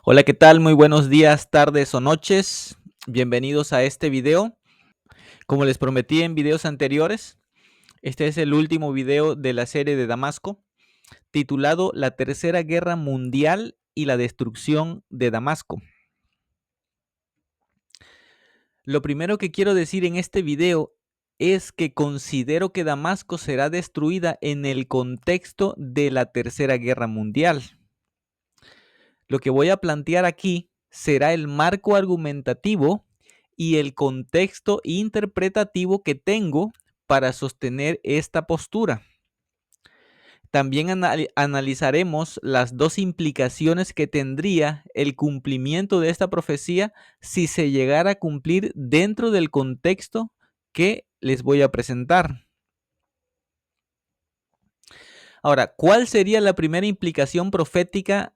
Hola, ¿qué tal? Muy buenos días, tardes o noches. Bienvenidos a este video. Como les prometí en videos anteriores, este es el último video de la serie de Damasco, titulado La Tercera Guerra Mundial y la destrucción de Damasco. Lo primero que quiero decir en este video es que considero que Damasco será destruida en el contexto de la Tercera Guerra Mundial. Lo que voy a plantear aquí será el marco argumentativo y el contexto interpretativo que tengo para sostener esta postura. También analizaremos las dos implicaciones que tendría el cumplimiento de esta profecía si se llegara a cumplir dentro del contexto que les voy a presentar. Ahora, ¿cuál sería la primera implicación profética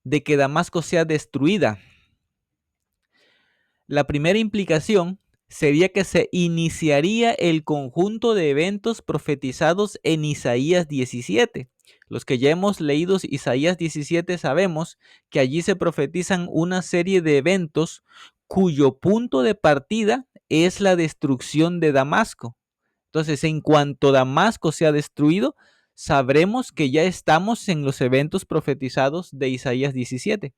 de que Damasco sea destruida? La primera implicación sería que se iniciaría el conjunto de eventos profetizados en Isaías 17. Los que ya hemos leído Isaías 17 sabemos que allí se profetizan una serie de eventos cuyo punto de partida es la destrucción de Damasco. Entonces, en cuanto Damasco sea destruido, sabremos que ya estamos en los eventos profetizados de Isaías 17.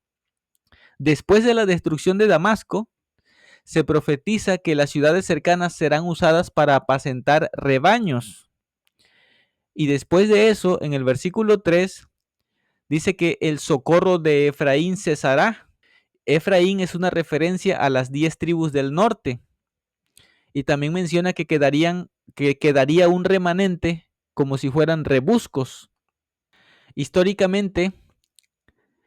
Después de la destrucción de Damasco, se profetiza que las ciudades cercanas serán usadas para apacentar rebaños. Y después de eso, en el versículo 3, dice que el socorro de Efraín cesará. Efraín es una referencia a las 10 tribus del norte. Y también menciona que quedaría un remanente como si fueran rebuscos. Históricamente,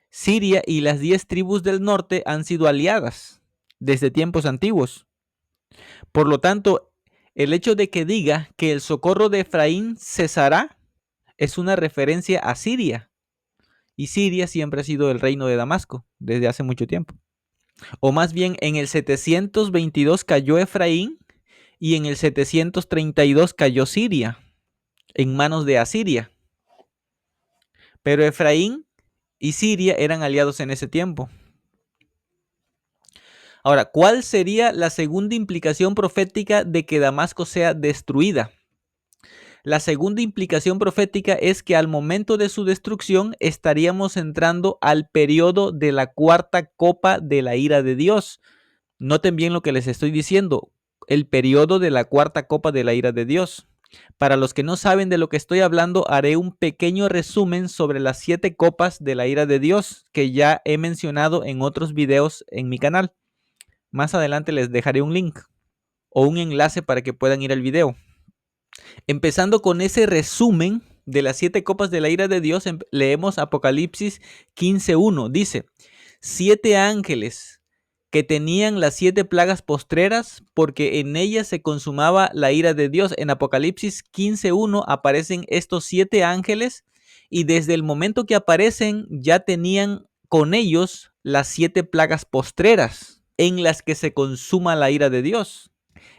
Siria y las 10 tribus del norte han sido aliadas desde tiempos antiguos. Por lo tanto, el hecho de que diga que el socorro de Efraín cesará es una referencia a Siria. Y Siria siempre ha sido el reino de Damasco desde hace mucho tiempo. O más bien, en el 722 cayó Efraín y en el 732 cayó Siria en manos de Asiria. Pero Efraín y Siria eran aliados en ese tiempo. Ahora, ¿cuál sería la segunda implicación profética de que Damasco sea destruida? La segunda implicación profética es que al momento de su destrucción estaríamos entrando al periodo de la cuarta copa de la ira de Dios. Noten bien lo que les estoy diciendo, el periodo de la cuarta copa de la ira de Dios. Para los que no saben de lo que estoy hablando, haré un pequeño resumen sobre las 7 copas de la ira de Dios que ya he mencionado en otros videos en mi canal. Más adelante les dejaré un link o un enlace para que puedan ir al video. Empezando con ese resumen de las 7 copas de la ira de Dios, leemos Apocalipsis 15:1. Dice, 7 ángeles que tenían las 7 plagas postreras, porque en ellas se consumaba la ira de Dios. En Apocalipsis 15:1 aparecen estos 7 ángeles y desde el momento que aparecen ya tenían con ellos las 7 plagas postreras en las que se consuma la ira de Dios.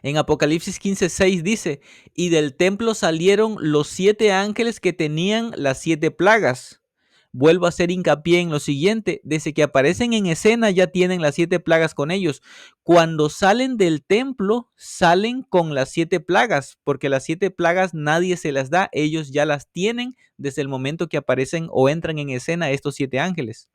En Apocalipsis 15:6 dice, y del templo salieron los 7 ángeles que tenían las 7 plagas. Vuelvo a hacer hincapié en lo siguiente, desde que aparecen en escena ya tienen las 7 plagas con ellos. Cuando salen del templo, salen con las 7 plagas, porque las 7 plagas nadie se las da, ellos ya las tienen desde el momento que aparecen o entran en escena estos 7 ángeles.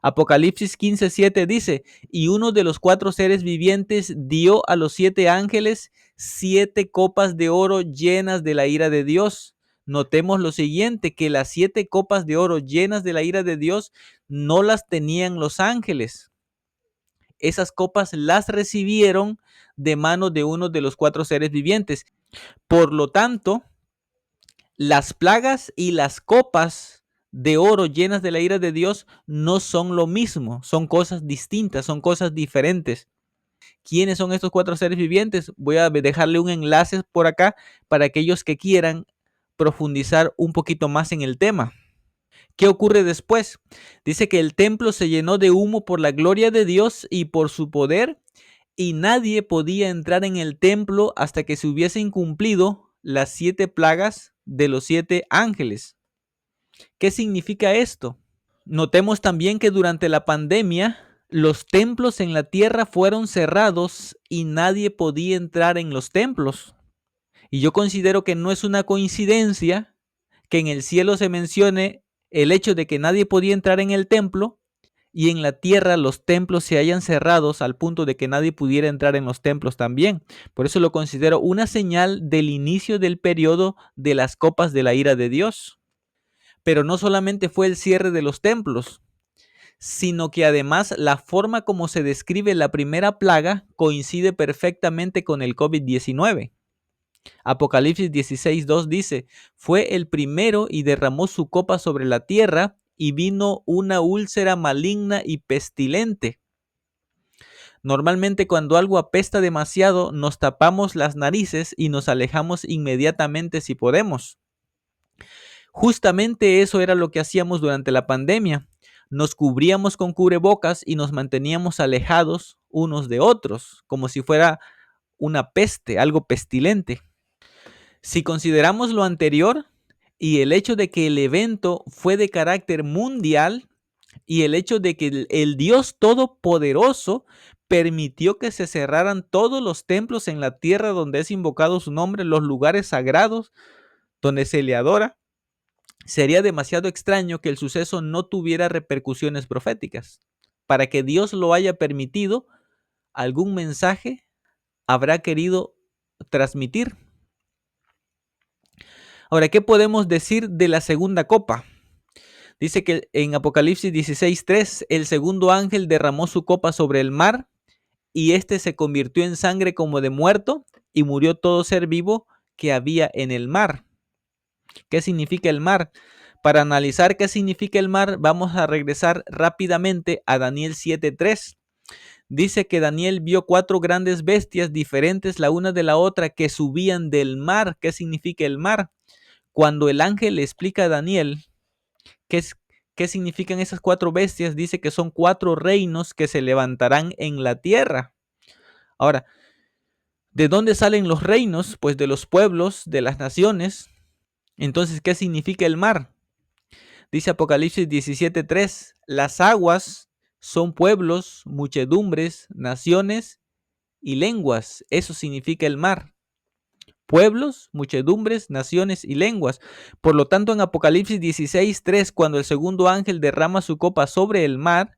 Apocalipsis 15:7 dice, y uno de los 4 seres vivientes dio a los 7 ángeles 7 copas de oro llenas de la ira de Dios. Notemos lo siguiente, que las 7 copas de oro llenas de la ira de Dios no las tenían los ángeles. Esas copas las recibieron de mano de uno de los 4 seres vivientes. Por lo tanto, las plagas y las copas de oro llenas de la ira de Dios no son lo mismo, son cosas distintas, son cosas diferentes. ¿Quiénes son estos 4 seres vivientes? Voy a dejarle un enlace por acá para aquellos que quieran profundizar un poquito más en el tema. ¿Qué ocurre después? Dice que el templo se llenó de humo por la gloria de Dios y por su poder, y nadie podía entrar en el templo hasta que se hubiesen cumplido las 7 plagas de los 7 ángeles. ¿Qué significa esto? Notemos también que durante la pandemia los templos en la tierra fueron cerrados y nadie podía entrar en los templos. Y yo considero que no es una coincidencia que en el cielo se mencione el hecho de que nadie podía entrar en el templo y en la tierra los templos se hayan cerrados al punto de que nadie pudiera entrar en los templos también. Por eso lo considero una señal del inicio del periodo de las copas de la ira de Dios. Pero no solamente fue el cierre de los templos, sino que además la forma como se describe la primera plaga coincide perfectamente con el COVID-19. Apocalipsis 16:2 dice, fue el primero y derramó su copa sobre la tierra y vino una úlcera maligna y pestilente. Normalmente cuando algo apesta demasiado nos tapamos las narices y nos alejamos inmediatamente si podemos. Justamente eso era lo que hacíamos durante la pandemia. Nos cubríamos con cubrebocas y nos manteníamos alejados unos de otros, como si fuera una peste, algo pestilente. Si consideramos lo anterior y el hecho de que el evento fue de carácter mundial y el hecho de que el Dios Todopoderoso permitió que se cerraran todos los templos en la tierra donde es invocado su nombre, los lugares sagrados donde se le adora, sería demasiado extraño que el suceso no tuviera repercusiones proféticas. Para que Dios lo haya permitido, algún mensaje habrá querido transmitir. Ahora, ¿qué podemos decir de la segunda copa? Dice que en Apocalipsis 16:3, el segundo ángel derramó su copa sobre el mar y éste se convirtió en sangre como de muerto y murió todo ser vivo que había en el mar. ¿Qué significa el mar? Para analizar qué significa el mar, vamos a regresar rápidamente a Daniel 7:3. Dice que Daniel vio 4 grandes bestias diferentes la una de la otra que subían del mar. ¿Qué significa el mar? Cuando el ángel le explica a Daniel qué significan esas 4 bestias, dice que son 4 reinos que se levantarán en la tierra. Ahora, ¿de dónde salen los reinos? Pues de los pueblos, de las naciones. Entonces, ¿qué significa el mar? Dice Apocalipsis 17:3, las aguas son pueblos, muchedumbres, naciones y lenguas. Eso significa el mar. Pueblos, muchedumbres, naciones y lenguas. Por lo tanto, en Apocalipsis 16:3, cuando el segundo ángel derrama su copa sobre el mar,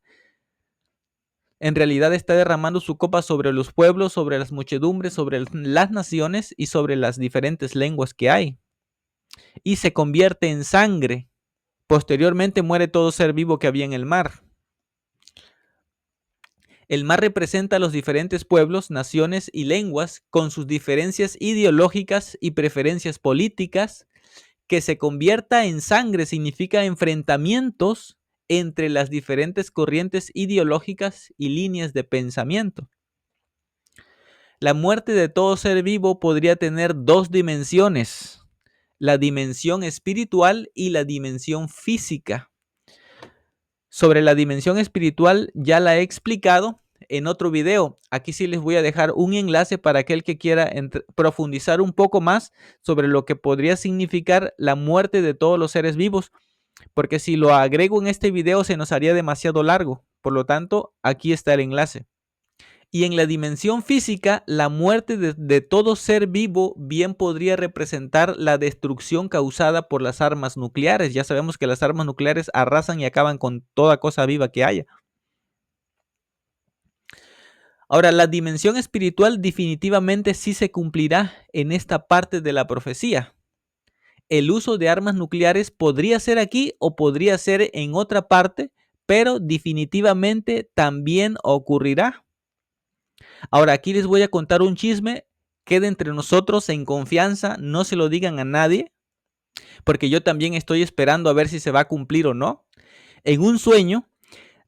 en realidad está derramando su copa sobre los pueblos, sobre las muchedumbres, sobre las naciones y sobre las diferentes lenguas que hay. Y se convierte en sangre. Posteriormente muere todo ser vivo que había en el mar. El mar representa a los diferentes pueblos, naciones y lenguas con sus diferencias ideológicas y preferencias políticas. Que se convierta en sangre significa enfrentamientos entre las diferentes corrientes ideológicas y líneas de pensamiento. La muerte de todo ser vivo podría tener 2 dimensiones, la dimensión espiritual y la dimensión física. Sobre la dimensión espiritual ya la he explicado en otro video. Aquí sí les voy a dejar un enlace para aquel que quiera profundizar un poco más sobre lo que podría significar la muerte de todos los seres vivos, porque si lo agrego en este video se nos haría demasiado largo. Por lo tanto, aquí está el enlace. Y en la dimensión física, la muerte de todo ser vivo bien podría representar la destrucción causada por las armas nucleares. Ya sabemos que las armas nucleares arrasan y acaban con toda cosa viva que haya. Ahora, la dimensión espiritual definitivamente sí se cumplirá en esta parte de la profecía. El uso de armas nucleares podría ser aquí o podría ser en otra parte, pero definitivamente también ocurrirá. Ahora, aquí les voy a contar un chisme, quede entre nosotros en confianza, no se lo digan a nadie, porque yo también estoy esperando a ver si se va a cumplir o no. En un sueño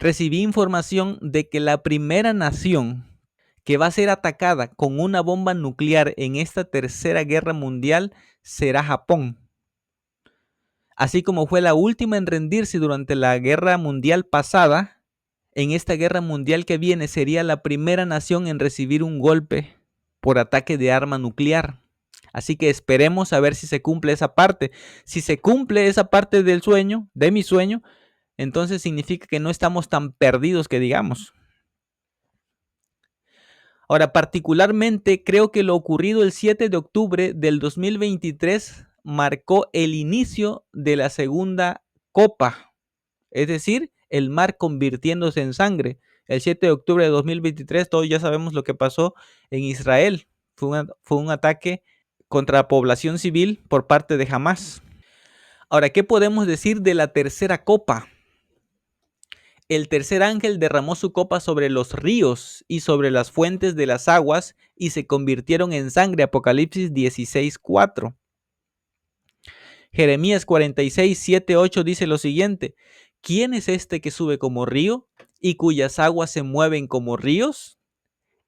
recibí información de que la primera nación que va a ser atacada con una bomba nuclear en esta tercera guerra mundial será Japón. Así como fue la última en rendirse durante la guerra mundial pasada, en esta guerra mundial que viene sería la primera nación en recibir un golpe por ataque de arma nuclear. Así que esperemos a ver si se cumple esa parte. Si se cumple esa parte del sueño, de mi sueño, Entonces significa que no estamos tan perdidos que digamos. Ahora, particularmente creo que lo ocurrido el 7 de octubre del 2023 marcó el inicio de la segunda copa, es decir, el mar convirtiéndose en sangre. El 7 de octubre de 2023, todos ya sabemos lo que pasó en Israel. Fue un ataque contra la población civil por parte de Hamás. Ahora, ¿qué podemos decir de la tercera copa? El tercer ángel derramó su copa sobre los ríos y sobre las fuentes de las aguas y se convirtieron en sangre. Apocalipsis 16:4. Jeremías 46, 7, 8 dice lo siguiente: ¿Quién es este que sube como río y cuyas aguas se mueven como ríos?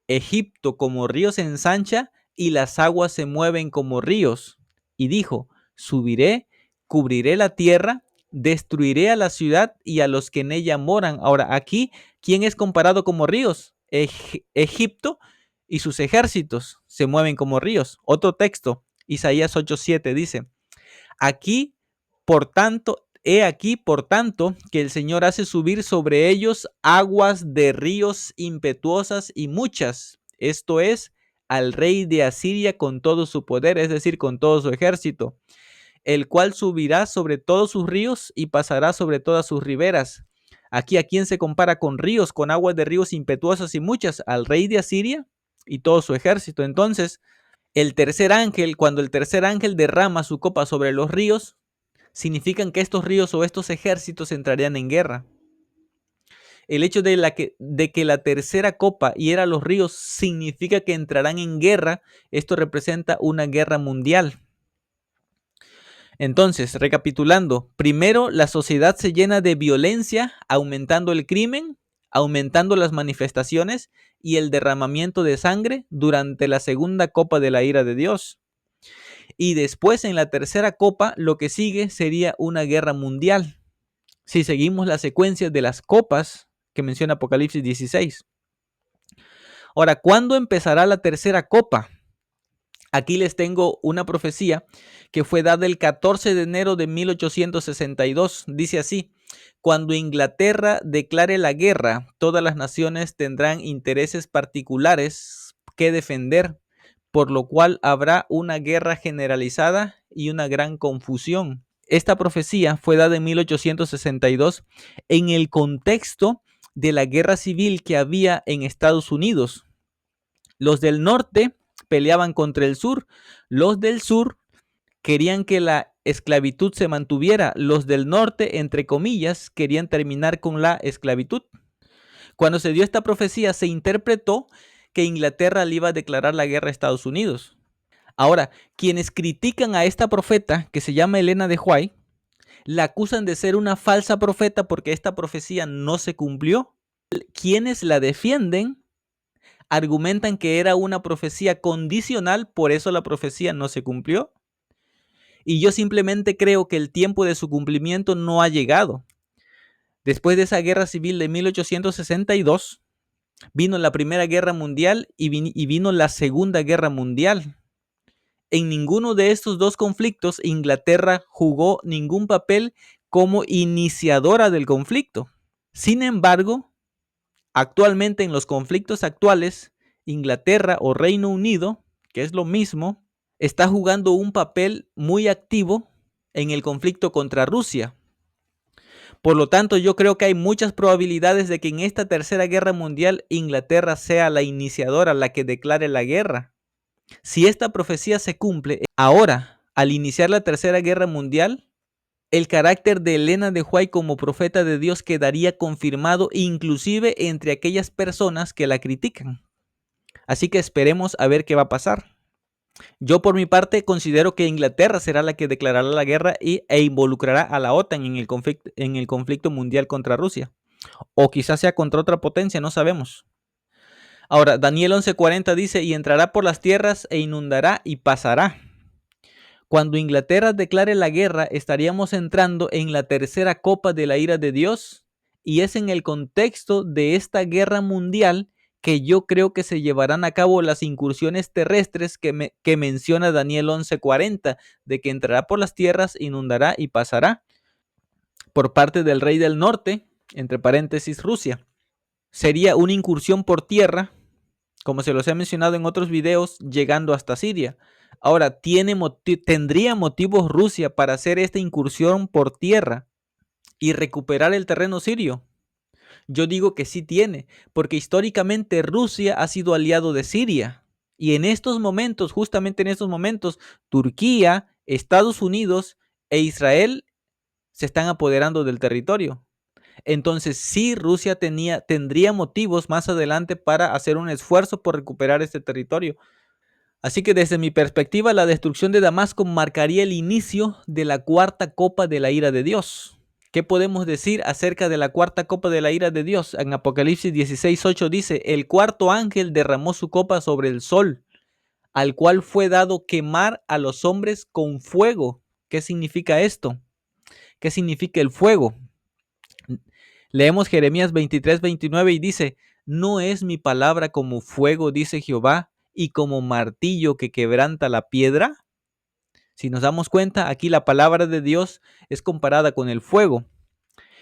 Egipto como río se ensancha y las aguas se mueven como ríos. Y dijo: subiré, cubriré la tierra, destruiré a la ciudad y a los que en ella moran. Ahora, aquí, ¿quién es comparado como ríos? Egipto y sus ejércitos se mueven como ríos. Otro texto, Isaías 8:7 dice: aquí, por tanto, he aquí, por tanto, que el Señor hace subir sobre ellos aguas de ríos impetuosas y muchas. Esto es, al rey de Asiria con todo su poder, es decir, con todo su ejército, el cual subirá sobre todos sus ríos y pasará sobre todas sus riberas. Aquí, ¿a quién se compara con ríos, con aguas de ríos impetuosas y muchas? Al rey de Asiria y todo su ejército. Entonces, cuando el tercer ángel derrama su copa sobre los ríos, significan que estos ríos o estos ejércitos entrarían en guerra. El hecho de que la tercera copa hiera los ríos significa que entrarán en guerra. Esto representa una guerra mundial. Entonces, recapitulando, primero la sociedad se llena de violencia, aumentando el crimen, aumentando las manifestaciones y el derramamiento de sangre durante la segunda copa de la ira de Dios. Y después, en la tercera copa, lo que sigue sería una guerra mundial, si seguimos la secuencia de las copas que menciona Apocalipsis 16. Ahora, ¿cuándo empezará la tercera copa? Aquí les tengo una profecía que fue dada el 14 de enero de 1862. Dice así: cuando Inglaterra declare la guerra, todas las naciones tendrán intereses particulares que defender, por lo cual habrá una guerra generalizada y una gran confusión. Esta profecía fue dada en 1862 en el contexto de la guerra civil que había en Estados Unidos. Los del norte peleaban contra el sur. Los del sur querían que la esclavitud se mantuviera. Los del norte, entre comillas, querían terminar con la esclavitud. Cuando se dio esta profecía, se interpretó que Inglaterra le iba a declarar la guerra a Estados Unidos. Ahora, quienes critican a esta profeta, que se llama Elena de White, la acusan de ser una falsa profeta porque esta profecía no se cumplió. Quienes la defienden argumentan que era una profecía condicional, por eso la profecía no se cumplió. Y yo simplemente creo que el tiempo de su cumplimiento no ha llegado. Después de esa guerra civil de 1862, vino la Primera Guerra Mundial y vino la Segunda Guerra Mundial. En ninguno de estos dos conflictos Inglaterra jugó ningún papel como iniciadora del conflicto. Sin embargo, actualmente en los conflictos actuales, Inglaterra o Reino Unido, que es lo mismo, está jugando un papel muy activo en el conflicto contra Rusia. Por lo tanto, yo creo que hay muchas probabilidades de que en esta tercera guerra mundial Inglaterra sea la iniciadora, la que declare la guerra. Si esta profecía se cumple, ahora, al iniciar la tercera guerra mundial, el carácter de Elena de White como profeta de Dios quedaría confirmado inclusive entre aquellas personas que la critican. Así que esperemos a ver qué va a pasar. Yo por mi parte considero que Inglaterra será la que declarará la guerra e involucrará a la OTAN en el conflicto mundial contra Rusia. O quizás sea contra otra potencia, no sabemos. Ahora, Daniel 11:40 dice: y entrará por las tierras e inundará y pasará. Cuando Inglaterra declare la guerra, estaríamos entrando en la tercera copa de la ira de Dios, y es en el contexto de esta guerra mundial que yo creo que se llevarán a cabo las incursiones terrestres que menciona Daniel 11:40, de que entrará por las tierras, inundará y pasará. por parte del rey del norte, entre paréntesis Rusia. Sería una incursión por tierra, como se los he mencionado en otros videos, llegando hasta Siria. Ahora, ¿tendría motivos Rusia para hacer esta incursión por tierra y recuperar el terreno sirio? Yo digo que sí tiene, porque históricamente Rusia ha sido aliado de Siria. Y en estos momentos, justamente en estos momentos, Turquía, Estados Unidos e Israel se están apoderando del territorio. Entonces sí, Rusia tendría motivos más adelante para hacer un esfuerzo por recuperar este territorio. Así que desde mi perspectiva, la destrucción de Damasco marcaría el inicio de la cuarta copa de la ira de Dios. ¿Qué podemos decir acerca de la cuarta copa de la ira de Dios? En Apocalipsis 16:8 dice, el cuarto ángel derramó su copa sobre el sol, al cual fue dado quemar a los hombres con fuego. ¿Qué significa esto? ¿Qué significa el fuego? Leemos Jeremías 23:29 y dice, no es mi palabra como fuego, dice Jehová, y como martillo que quebranta la piedra. Si nos damos cuenta, aquí la palabra de Dios es comparada con el fuego.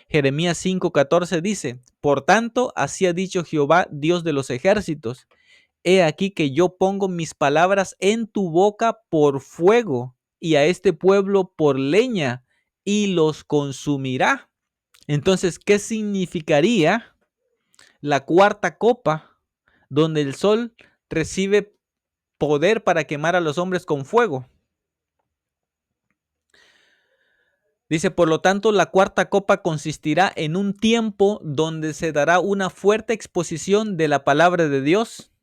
Jeremías 5:14 dice, por tanto, así ha dicho Jehová, Dios de los ejércitos, he aquí que yo pongo mis palabras en tu boca por fuego, y a este pueblo por leña, y los consumirá. Entonces, ¿qué significaría la cuarta copa donde el sol recibe poder para quemar a los hombres con fuego? Dice, por lo tanto, la cuarta copa consistirá en un tiempo donde se dará una fuerte exposición de la palabra de Dios.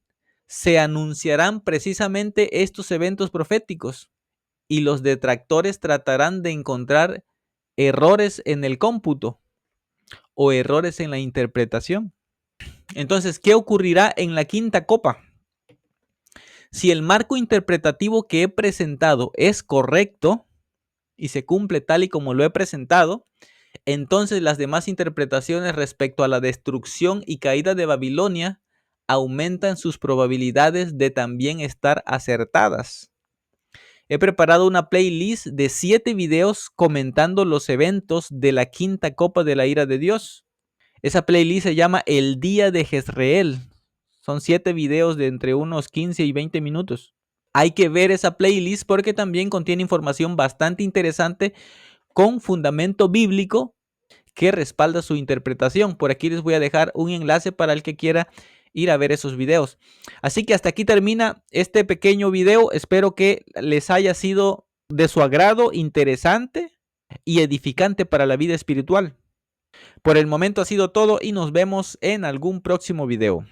Se anunciarán precisamente estos eventos proféticos y los detractores tratarán de encontrar errores en el cómputo o errores en la interpretación. Entonces, ¿qué ocurrirá en la quinta copa? Si el marco interpretativo que he presentado es correcto y se cumple tal y como lo he presentado, entonces las demás interpretaciones respecto a la destrucción y caída de Babilonia aumentan sus probabilidades de también estar acertadas. He preparado una playlist de 7 videos comentando los eventos de la quinta copa de la ira de Dios. Esa playlist se llama El Día de Jezreel. Son 7 videos de entre unos 15 y 20 minutos. Hay que ver esa playlist porque también contiene información bastante interesante con fundamento bíblico que respalda su interpretación. Por aquí les voy a dejar un enlace para el que quiera ir a ver esos videos. Así que hasta aquí termina este pequeño video. Espero que les haya sido de su agrado, interesante y edificante para la vida espiritual. Por el momento ha sido todo y nos vemos en algún próximo video.